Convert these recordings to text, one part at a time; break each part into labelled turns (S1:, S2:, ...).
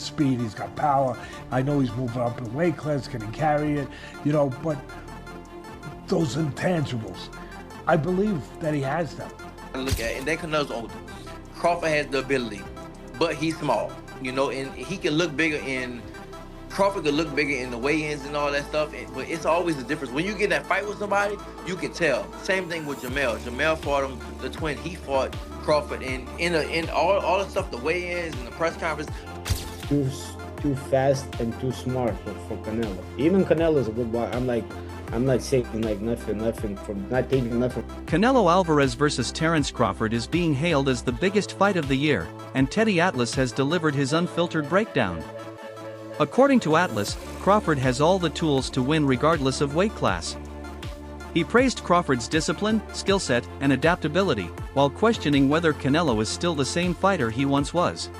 S1: speed, he's got power. I know he's moving up in weight class, can he carry it? You know, but those intangibles, I believe that he has them.
S2: Look at it, and then Canelo's older. Crawford has the ability, but he's small, you know, and he can look bigger Crawford could look bigger in the weigh-ins and all that stuff, but it's always the difference. When you get in that fight with somebody, you can tell. Same thing with Jamel. Jamel fought him, the twin, he fought Crawford, and in all the stuff, the weigh-ins and the press conference.
S3: Too fast and too smart for Canelo. Even Canelo is a good boxer. I'm not saying like nothing from not taking nothing.
S4: Canelo Alvarez versus Terence Crawford is being hailed as the biggest fight of the year, and Teddy Atlas has delivered his unfiltered breakdown. According to Atlas, Crawford has all the tools to win regardless of weight class. He praised Crawford's discipline, skill set, and adaptability, while questioning whether Canelo is still the same fighter he once was.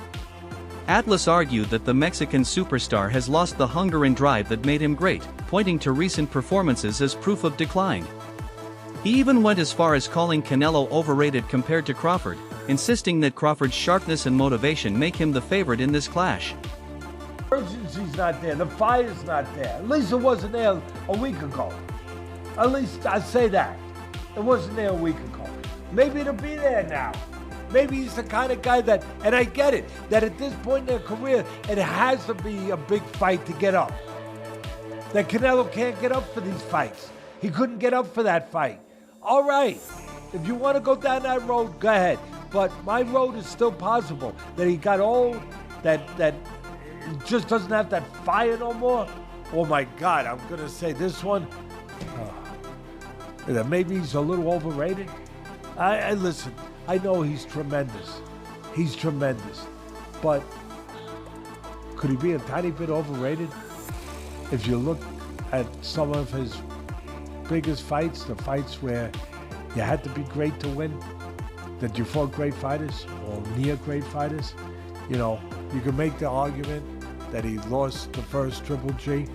S4: Atlas argued that the Mexican superstar has lost the hunger and drive that made him great, pointing to recent performances as proof of decline. He even went as far as calling Canelo overrated compared to Crawford, insisting that Crawford's sharpness and motivation make him the favorite in this clash.
S1: Urgency's not there, the fire's not there. At least it wasn't there a week ago. At least I say that. It wasn't there a week ago. Maybe it'll be there now. Maybe he's the kind of guy that, and I get it, that at this point in their career, it has to be a big fight to get up. That Canelo can't get up for these fights. He couldn't get up for that fight. All right, if you want to go down that road, go ahead. But my road is still possible. That he got old, that just doesn't have that fire no more. Oh my God, I'm gonna say this one. That maybe he's a little overrated. I listen. I know he's tremendous. He's tremendous. But could he be a tiny bit overrated? If you look at some of his biggest fights, the fights where you had to be great to win, that you fought great fighters or near great fighters, you know, you can make the argument that he lost the first Triple G.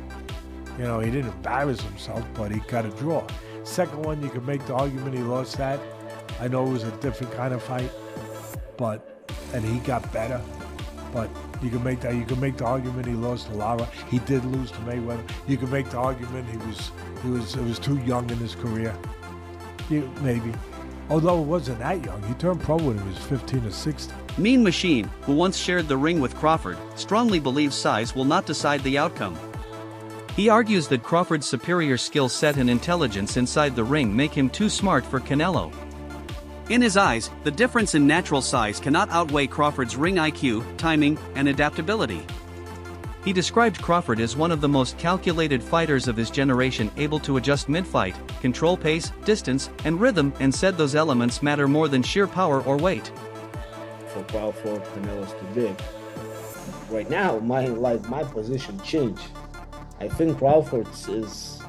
S1: You know, he didn't embarrass himself, but he got a draw. Second one, you can make the argument he lost that. I know it was a different kind of fight, and he got better. But you can make the argument he lost to Lara. He did lose to Mayweather. You can make the argument he was too young in his career. Maybe. Although it wasn't that young. He turned pro when he was 15 or 16.
S4: Mean Machine, who once shared the ring with Crawford, strongly believes size will not decide the outcome. He argues that Crawford's superior skill set and intelligence inside the ring make him too smart for Canelo. In his eyes, the difference in natural size cannot outweigh Crawford's ring IQ, timing, and adaptability. He described Crawford as one of the most calculated fighters of his generation, able to adjust mid-fight, control pace, distance, and rhythm, and said those elements matter more than sheer power or weight.
S3: For Crawford, Canelo's too big. Right now, my position changed. I think Crawford is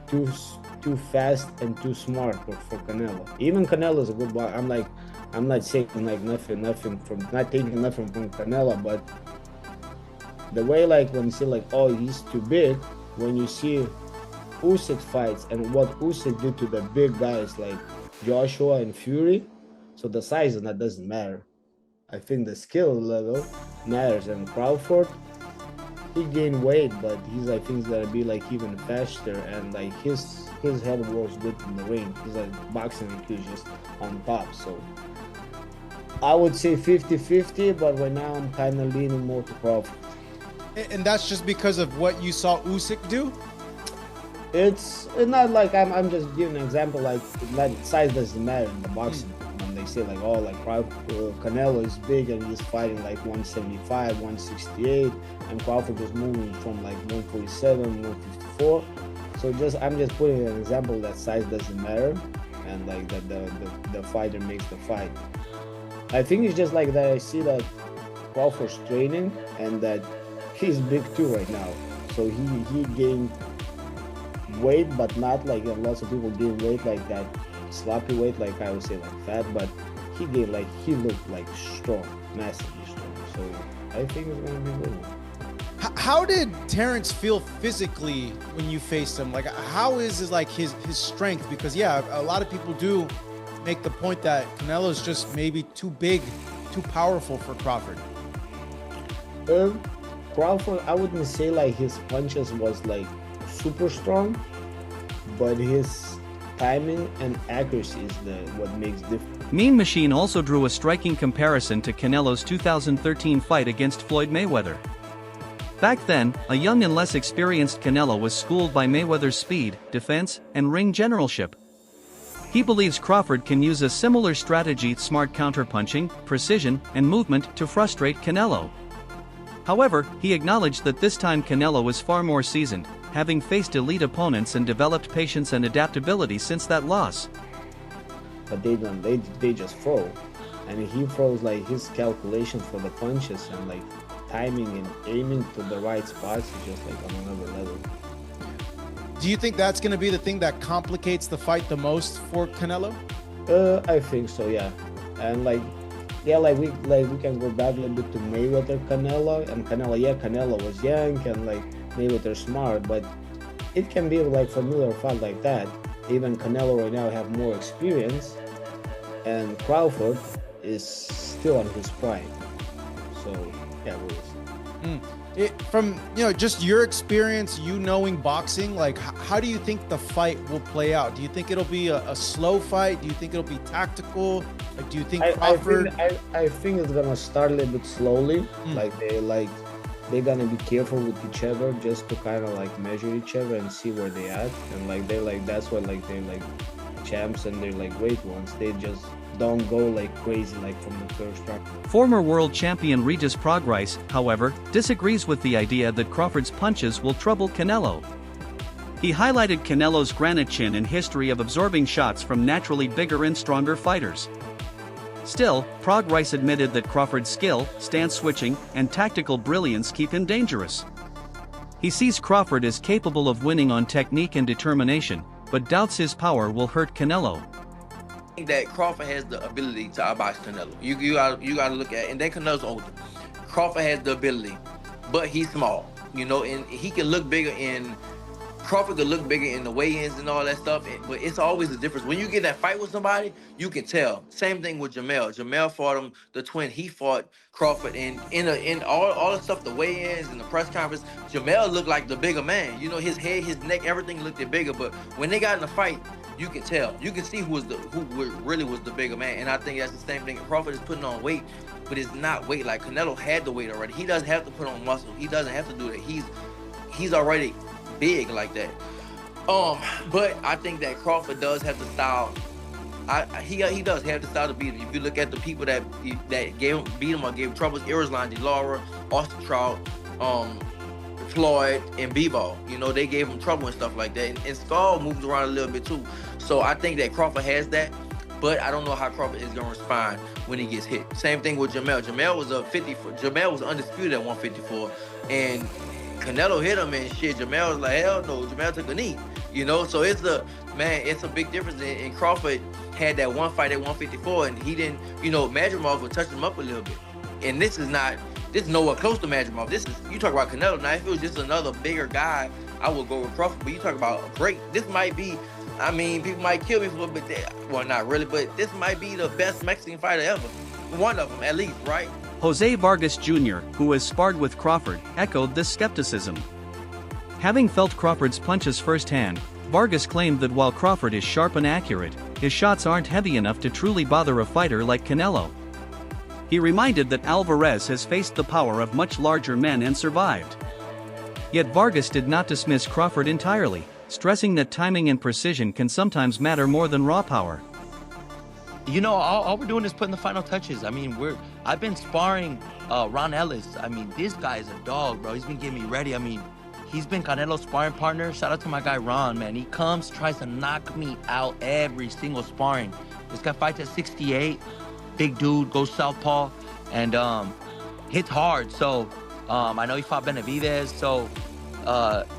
S3: too fast and too smart for Canelo. Even Canelo is a good boxer. I'm not saying like nothing from not taking nothing from Canelo, but the way like when you say like, oh, he's too big, when you see Usyk fights and what Usyk did to the big guys like Joshua and Fury, so the size of that doesn't matter. I think the skill level matters, and Crawford, he gained weight, but I think he's gonna be like even faster, and like his head works good in the ring. He's like boxing IQ is just on top. So I would say 50-50, but right now I'm kind of leaning more to Crawford.
S5: And that's just because of what you saw Usyk do?
S3: It's not like I'm just giving an example, like size doesn't matter in the boxing. When they say like, oh, like Canelo is big and he's fighting like 175, 168, and Crawford is moving from like 147, 154. So I'm just putting an example that size doesn't matter, and like that the fighter makes the fight. I think it's just like that I see that Crawford's training and that he's big too right now. So he gained weight, but not like lots of people gain weight like that sloppy weight, like I would say like fat, but he looked like strong, massively strong. So I think it's gonna be good.
S5: How did Terence feel physically when you faced him? Like, how is his strength? Because yeah, a lot of people do make the point that Canelo's just maybe too big, too powerful for Crawford.
S3: Um, Crawford, I wouldn't say like his punches was like super strong, but his timing and accuracy is the what makes difference.
S4: Mean Machine also drew a striking comparison to Canelo's 2013 fight against Floyd Mayweather. Back then, a young and less experienced Canelo was schooled by Mayweather's speed, defense, and ring generalship. He believes Crawford can use a similar strategy, smart counterpunching, precision, and movement to frustrate Canelo. However, he acknowledged that this time Canelo was far more seasoned, having faced elite opponents and developed patience and adaptability since that loss.
S3: But they just throw, and he throws like his calculation for the punches and like timing and aiming to the right spots is just like on another level.
S5: Do you think that's going to be the thing that complicates the fight the most for Canelo?
S3: I think so, yeah. And like, yeah, like we can go back a little bit to Mayweather Canelo, and Canelo was young and like Mayweather smart, but it can be like familiar fight like that. Even Canelo right now have more experience, and Crawford is still on his prime. So yeah, it is.
S5: From just your experience, you knowing boxing, like how do you think the fight will play out? Do you think it'll be a slow fight? Do you think it'll be tactical? Like, do you think Crawford?
S3: I think it's gonna start a little bit slowly. They're gonna be careful with each other just to kind of like measure each other and see where they at. And like they're like that's what like they're like champs and they're like great ones. They just don't go like crazy like from the first round.
S4: Former world champion Regis Prograis, however, disagrees with the idea that Crawford's punches will trouble Canelo. He highlighted Canelo's granite chin and history of absorbing shots from naturally bigger and stronger fighters. Still, Prograis admitted that Crawford's skill, stance switching, and tactical brilliance keep him dangerous. He sees Crawford as capable of winning on technique and determination, but doubts his power will hurt Canelo.
S2: I think that Crawford has the ability to outbox Canelo. You gotta look at, and then Canelo's older. Crawford has the ability, but he's small, and he can look bigger in. Crawford could look bigger in the weigh-ins and all that stuff, but it's always a difference. When you get that fight with somebody, you can tell. Same thing with Jamel. Jamel fought him, the twin. He fought Crawford, and in all the stuff, the weigh-ins and the press conference, Jamel looked like the bigger man. His head, his neck, everything looked bigger. But when they got in the fight, you can tell. You can see who really was the bigger man. And I think that's the same thing. Crawford is putting on weight, but it's not weight. Like Canelo had the weight already. He doesn't have to put on muscle. He doesn't have to do that. He's already big like that. But I think that Crawford does have the style. He does have the style to beat him. If you look at the people that beat him or gave him troubles, Irislan, De Lara, Austin Trout, Floyd, and Bivol, they gave him trouble and stuff like that. And Skull moves around a little bit too. So I think that Crawford has that, but I don't know how Crawford is going to respond when he gets hit. Same thing with Jamel. Jamel was undisputed at 154, and Canelo hit him and shit. Jamel was like, hell no. Jamel took a knee, So it's a big difference. And Crawford had that one fight at 154, and he didn't, Madrimov would touch him up a little bit. And this is nowhere close to Madrimov. You talk about Canelo. Now, if it was just another bigger guy, I would go with Crawford. But you talk about a great. This might be. People might kill me for it, but well, not really. But this might be the best Mexican fighter ever. One of them, at least, right?
S4: Jose Vargas Jr., who has sparred with Crawford, echoed this skepticism. Having felt Crawford's punches firsthand, Vargas claimed that while Crawford is sharp and accurate, his shots aren't heavy enough to truly bother a fighter like Canelo. He reminded that Alvarez has faced the power of much larger men and survived. Yet Vargas did not dismiss Crawford entirely, stressing that timing and precision can sometimes matter more than raw power.
S6: All we're doing is putting the final touches. I've been sparring Ron Ellis. This guy is a dog, bro. He's been getting me ready. He's been Canelo's sparring partner. Shout out to my guy Ron, man. He tries to knock me out every single sparring. This guy fights at 68. Big dude, goes southpaw, and hits hard. So I know he fought Benavidez. So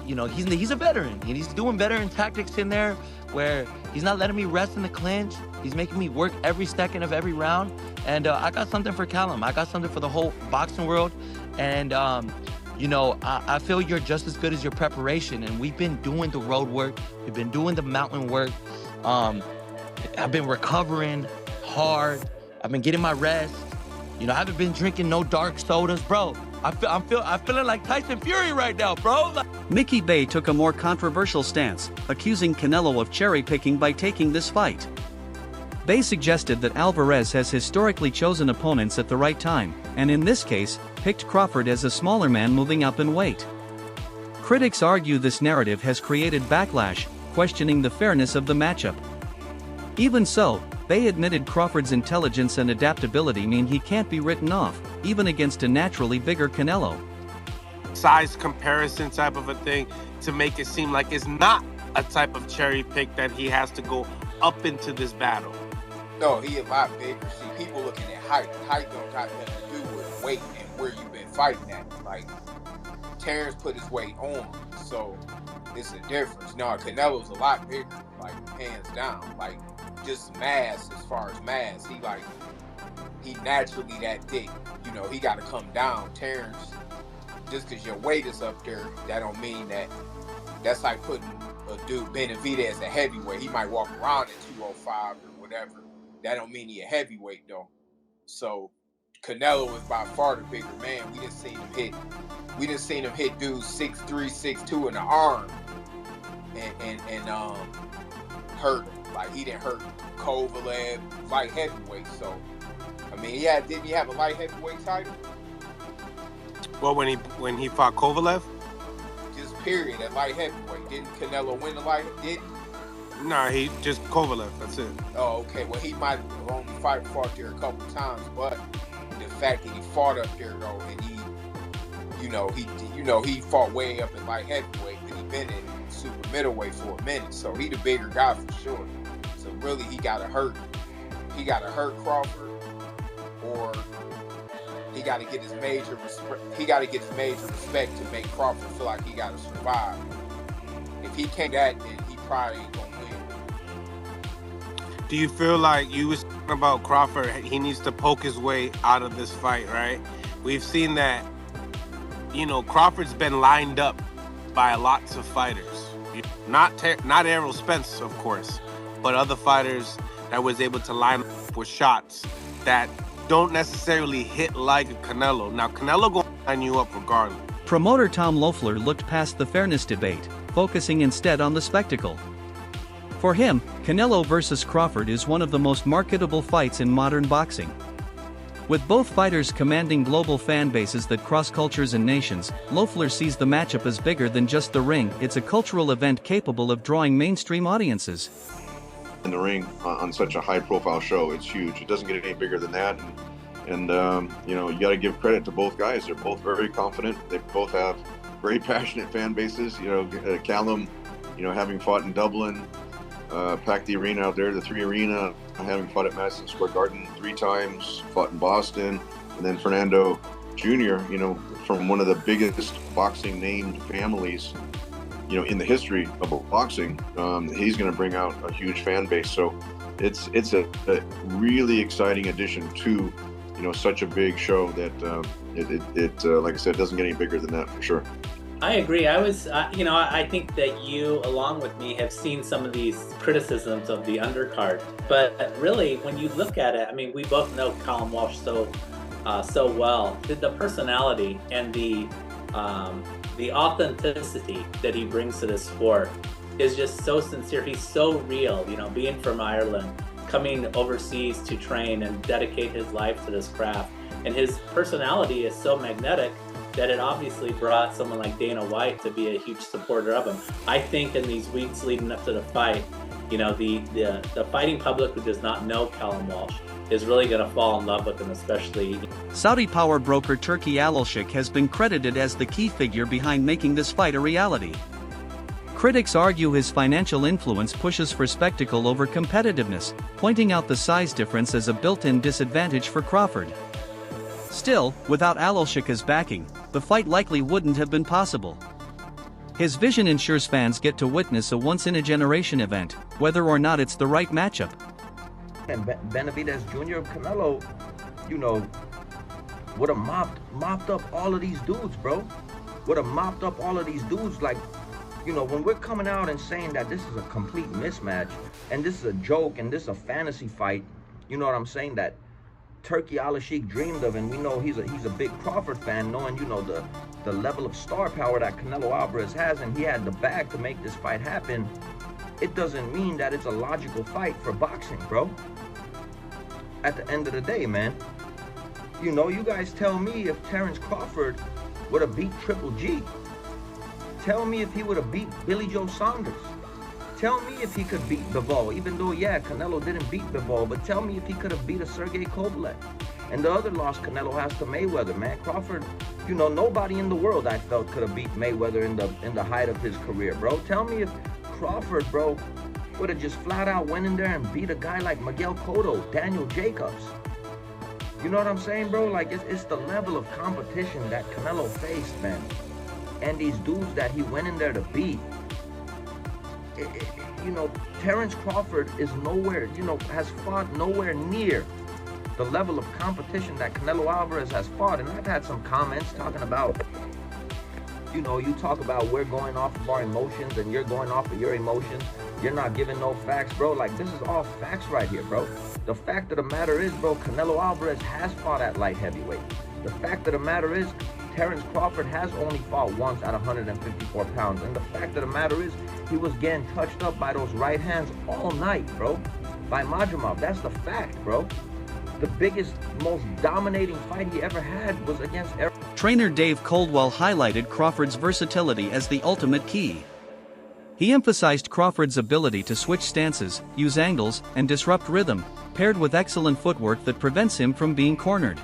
S6: he's a veteran, and he's doing veteran tactics in there where he's not letting me rest in the clinch. He's making me work every second of every round. And I got something for Callum. I got something for the whole boxing world. And, I feel you're just as good as your preparation. And we've been doing the road work. We've been doing the mountain work. I've been recovering hard. I've been getting my rest. I haven't been drinking no dark sodas. Bro, I'm feeling like Tyson Fury right now, bro.
S4: Mickey Bay took a more controversial stance, accusing Canelo of cherry-picking by taking this fight. Bay suggested that Alvarez has historically chosen opponents at the right time, and in this case, picked Crawford as a smaller man moving up in weight. Critics argue this narrative has created backlash, questioning the fairness of the matchup. Even so, Bay admitted Crawford's intelligence and adaptability mean he can't be written off, even against a naturally bigger Canelo.
S7: Size comparison type of a thing to make it seem like it's not a type of cherry pick that he has to go up into this battle.
S8: No, he a lot bigger. See, people looking at height. Height don't got nothing to do with weight and where you've been fighting at. Like, Terence put his weight on, so it's a difference. No, Canelo's a lot bigger, like, hands down. Like, just mass, as far as mass, he naturally that thick. You know, he got to come down. Terence, just because your weight is up there, that don't mean that. That's like putting a dude, Benavidez, as a heavyweight. He might walk around at 205 or whatever. That don't mean he a heavyweight though. So Canelo is by far the bigger man. We didn't seen him hit dudes 6'3", 6'2" in the arm and hurt him. Like, he didn't hurt Kovalev, light heavyweight. So I mean, didn't he have a light heavyweight title?
S7: Well, when he fought Kovalev?
S8: Just period at light heavyweight. Didn't Canelo win the light? Didn't?
S7: Nah, he just Kovalev. That's it.
S8: Oh, okay. Well, he might have only fought there a couple times, but the fact that he fought up there though, and he fought way up in light heavyweight, and he been in super middleweight for a minute, so he the bigger guy for sure. So really, he got to hurt Crawford, or he got to get his major respect. He got to get his major respect to make Crawford feel like he got to survive. If he can't that, then he probably ain't gonna win.
S7: Do you feel like you was talking about Crawford, he needs to poke his way out of this fight, right? We've seen that, Crawford's been lined up by lots of fighters. Not Errol Spence, of course, but other fighters that was able to line up with shots that don't necessarily hit like a Canelo. Now, Canelo gonna line you up regardless.
S4: Promoter Tom Loeffler looked past the fairness debate, focusing instead on the spectacle. For him, Canelo versus Crawford is one of the most marketable fights in modern boxing. With both fighters commanding global fan bases that cross cultures and nations, Loeffler sees the matchup as bigger than just the ring. It's a cultural event capable of drawing mainstream audiences.
S9: In the ring on such a high-profile show, it's huge. It doesn't get any bigger than that. And you got to give credit to both guys. They're both very confident. They both have very passionate fan bases. Callum, having fought in Dublin, packed the arena out there, the 3 Arena, having fought at Madison Square Garden 3 times, fought in Boston, and then Fernando Jr., from one of the biggest boxing named families, in the history of boxing. He's going to bring out a huge fan base. So it's a really exciting addition to, such a big show that it like I said, doesn't get any bigger than that for sure.
S10: I agree. I think that you, along with me, have seen some of these criticisms of the undercard. But really, when you look at it, we both know Callum Walsh so well. The personality and the authenticity that he brings to this sport is just so sincere. He's so real. Being from Ireland, coming overseas to train and dedicate his life to this craft, and his personality is so magnetic that it obviously brought someone like Dana White to be a huge supporter of him. I think in these weeks leading up to the fight, the fighting public who does not know Callum Walsh is really going to fall in love with him, especially.
S4: Saudi power broker Turki Al-Sheikh has been credited as the key figure behind making this fight a reality. Critics argue his financial influence pushes for spectacle over competitiveness, pointing out the size difference as a built-in disadvantage for Crawford. Still, without Al-Sheikh's backing, the fight likely wouldn't have been possible. His vision ensures fans get to witness a once-in-a-generation event, whether or not it's the right matchup.
S11: And Benavidez Jr. Canelo, would have mopped up all of these dudes, bro. Would have mopped up all of these dudes. Like, when we're coming out and saying that this is a complete mismatch, and this is a joke, and this is a fantasy fight, you know what I'm saying? That Turkey Al-Sheikh dreamed of, and we know he's a big Crawford fan, knowing, you know, the level of star power that Canelo Alvarez has, and he had the bag to make this fight happen. It doesn't mean that it's a logical fight for boxing, bro. At the end of the day, man, you know, you guys tell me if Terence Crawford would have beat Triple G. Tell me if he would have beat Billy Joe Saunders. Tell me if he could beat Bivol, even though, yeah, Canelo didn't beat Bivol, but tell me if he could have beat a Sergey Kovalev. And the other loss Canelo has to Mayweather, man. Crawford, you know, nobody in the world I felt could have beat Mayweather in the height of his career, bro. Tell me if Crawford, bro, would have just flat out went in there and beat a guy like Miguel Cotto, Daniel Jacobs. You know what I'm saying, bro? Like, it's the level of competition that Canelo faced, man. And these dudes that he went in there to beat. You know, Terence Crawford is nowhere, you know, has fought nowhere near the level of competition that Canelo Alvarez has fought. And I've had some comments talking about, you know, you talk about we're going off of our emotions and you're going off of your emotions. You're not giving no facts, bro. Like, this is all facts right here, bro. The fact of the matter is, bro, Canelo Alvarez has fought at light heavyweight. The fact of the matter is, Terence Crawford has only fought once at 154 pounds. And the fact of the matter is, he was getting touched up by those right hands all night, bro. By Majumov. That's the fact, bro. The biggest, most dominating fight he ever had was against
S4: Trainer Dave Coldwell highlighted Crawford's versatility as the ultimate key. He emphasized Crawford's ability to switch stances, use angles, and disrupt rhythm, paired with excellent footwork that prevents him from being cornered.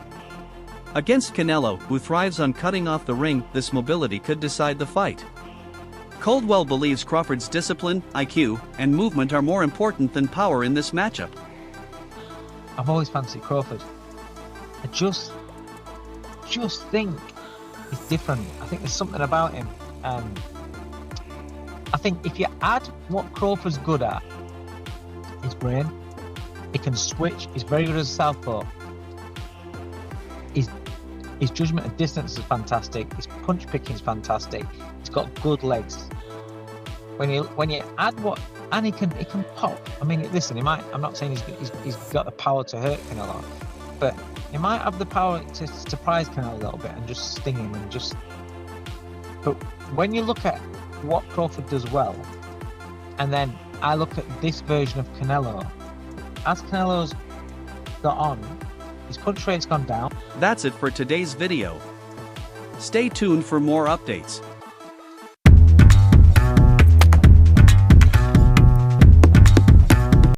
S4: Against Canelo, who thrives on cutting off the ring, this mobility could decide the fight. Coldwell believes Crawford's discipline, IQ, and movement are more important than power in this matchup.
S12: I've always fancied Crawford. I just think he's different. I think there's something about him. I think if you add what Crawford's good at, his brain, he can switch, he's very good as a southpaw. His judgment of distance is fantastic. His punch picking is fantastic. He's got good legs. When you add what, and he can pop. I mean, listen, he might. I'm not saying he's got the power to hurt Canelo, but he might have the power to surprise Canelo a little bit and just sting him and just. But when you look at what Crawford does well, and then I look at this version of Canelo, as Canelo's got on, his punch rate's gone down.
S4: That's it for today's video. Stay tuned for more updates.